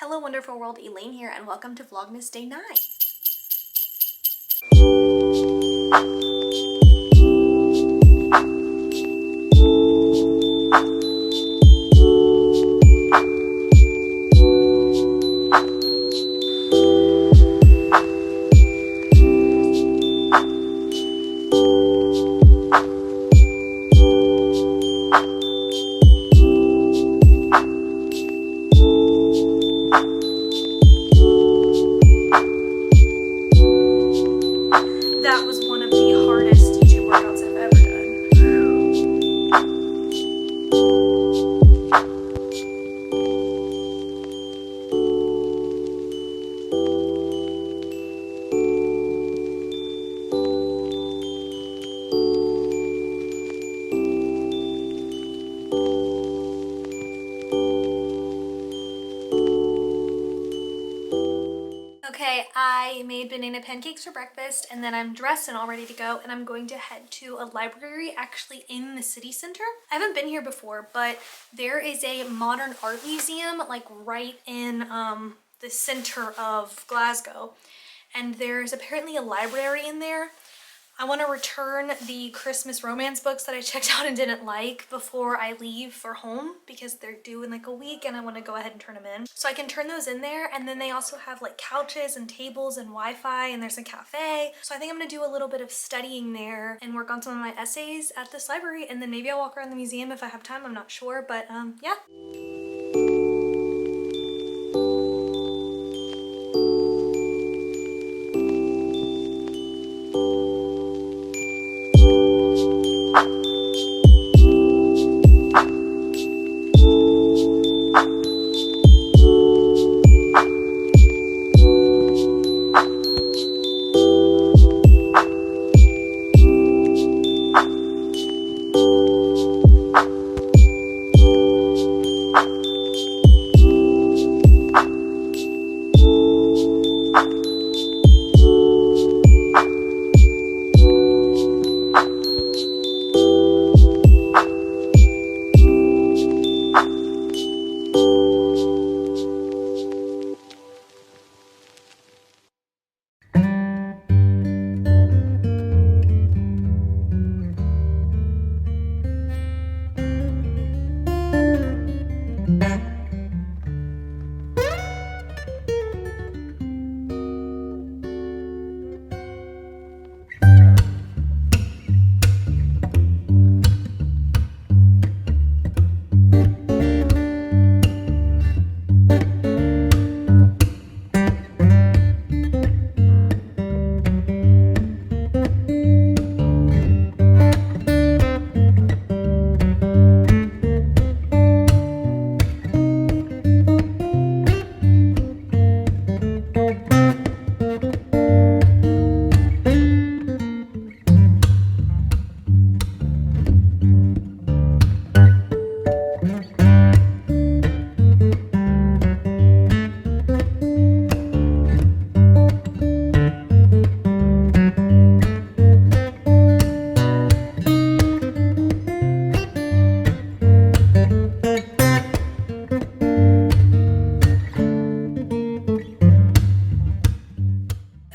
Hello wonderful world, Elaine here and welcome to Vlogmas Day 9. That was one of the hardest YouTube workouts I've ever Okay, I made banana pancakes for breakfast and then I'm dressed and all ready to go and I'm going to head to a library actually in the city center. I haven't been here before, but there is a modern art museum like right in the center of Glasgow, and there's apparently a library in there. I want to return the Christmas romance books that I checked out and didn't like before I leave for home because they're due in like a week and I want to go ahead and turn them in. So I can turn those in there, and then they also have like couches and tables and Wi-Fi, and there's a cafe. So I think I'm going to do a little bit of studying there and work on some of my essays at this library, and then maybe I'll walk around the museum if I have time. I'm not sure, but yeah.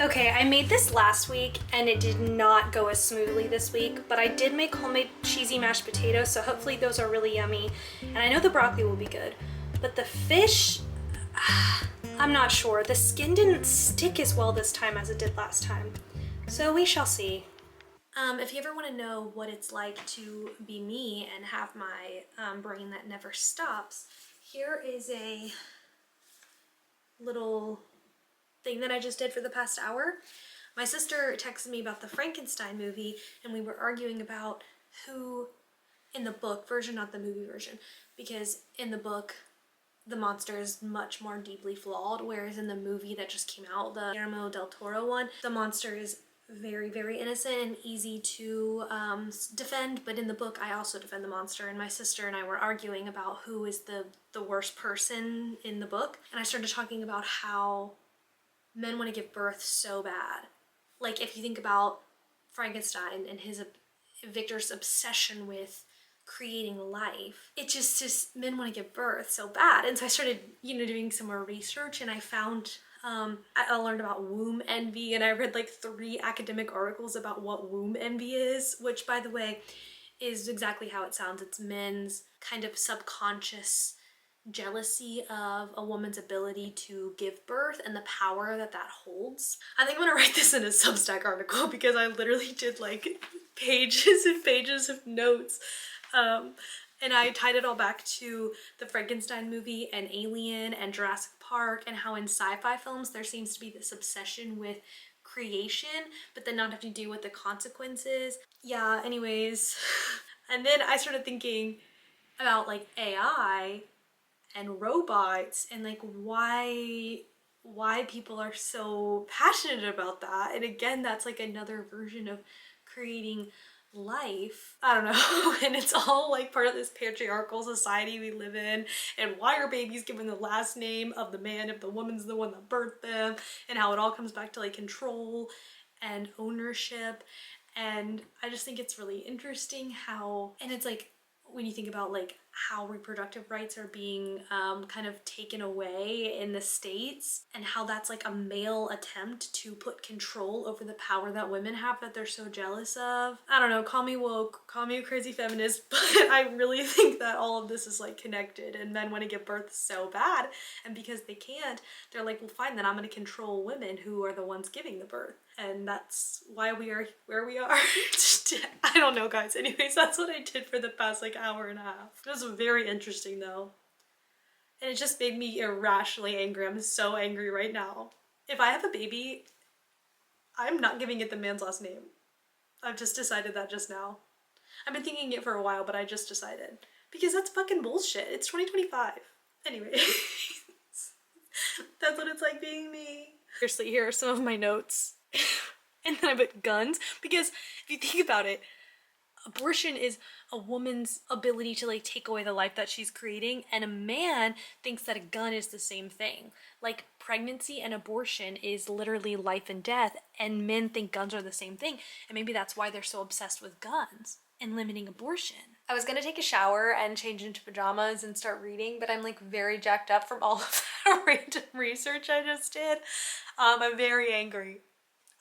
Okay, I made this last week and it did not go as smoothly this week, but I did make homemade cheesy mashed potatoes, so hopefully those are really yummy. And I know the broccoli will be good, but the fish, I'm not sure. The skin didn't stick as well this time as it did last time, so we shall see. If you ever want to know what it's like to be me and have my brain that never stops, here is a little thing that I just did for the past hour. My sister texted me about the Frankenstein movie and we were arguing about who in the book version, not the movie version, because in the book the monster is much more deeply flawed, whereas in the movie that just came out, the Guillermo del Toro one, the monster is very innocent and easy to defend, but in the book I also defend the monster, and my sister and I were arguing about who is the worst person in the book, and I started talking about how men want to give birth so bad. Like if you think about Frankenstein and his Victor's obsession with creating life. It just men want to give birth so bad. And so I started, you know, doing some more research, and I found I learned about womb envy, and I read like 3 academic articles about what womb envy is, which, by the way, is exactly how it sounds. It's men's kind of subconscious jealousy of a woman's ability to give birth and the power that that holds. I think I'm gonna write this in a Substack article because I literally did like pages and pages of notes. And I tied it all back to the Frankenstein movie and Alien and Jurassic Park, and how in sci-fi films there seems to be this obsession with creation, but then not have to deal with the consequences. Yeah, anyways. And then I started thinking about like AI and robots, and like why people are so passionate about that. And again, that's like another version of creating life. I don't know. And it's all like part of this patriarchal society we live in, and why are babies given the last name of the man if the woman's the one that birthed them, and how it all comes back to like control and ownership. And I just think it's really interesting how, and it's like when you think about like how reproductive rights are being kind of taken away in the States, and how that's like a male attempt to put control over the power that women have that they're so jealous of. I don't know, call me woke, call me a crazy feminist, but I really think that all of this is like connected, and men want to give birth so bad, and because they can't, they're like, well fine, then I'm going to control women who are the ones giving the birth. And that's why we are where we are. I don't know, guys. Anyways, that's what I did for the past like hour and a half. It was very interesting though. And it just made me irrationally angry. I'm so angry right now. If I have a baby, I'm not giving it the man's last name. I've just decided that just now. I've been thinking it for a while, but I just decided. Because that's fucking bullshit. It's 2025. Anyway. That's what it's like being me. Seriously, here are some of my notes. And then I put guns, because if you think about it, abortion is a woman's ability to like take away the life that she's creating, and a man thinks that a gun is the same thing. Like pregnancy and abortion is literally life and death, and men think guns are the same thing, and maybe that's why they're so obsessed with guns and limiting abortion. I was gonna take a shower and change into pajamas and start reading, but I'm like very jacked up from all of that random research I just did. I'm very angry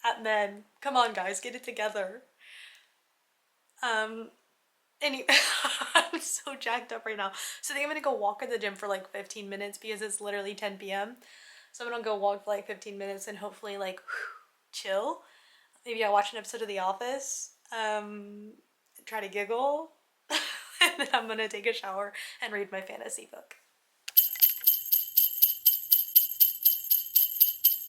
at men. Come on guys, get it together. Anyway, I'm so jacked up right now. So I think I'm gonna go walk at the gym for like 15 minutes because it's literally 10 p.m. So I'm gonna go walk for like 15 minutes and hopefully like chill. Maybe I'll watch an episode of The Office, try to giggle, and then I'm gonna take a shower and read my fantasy book.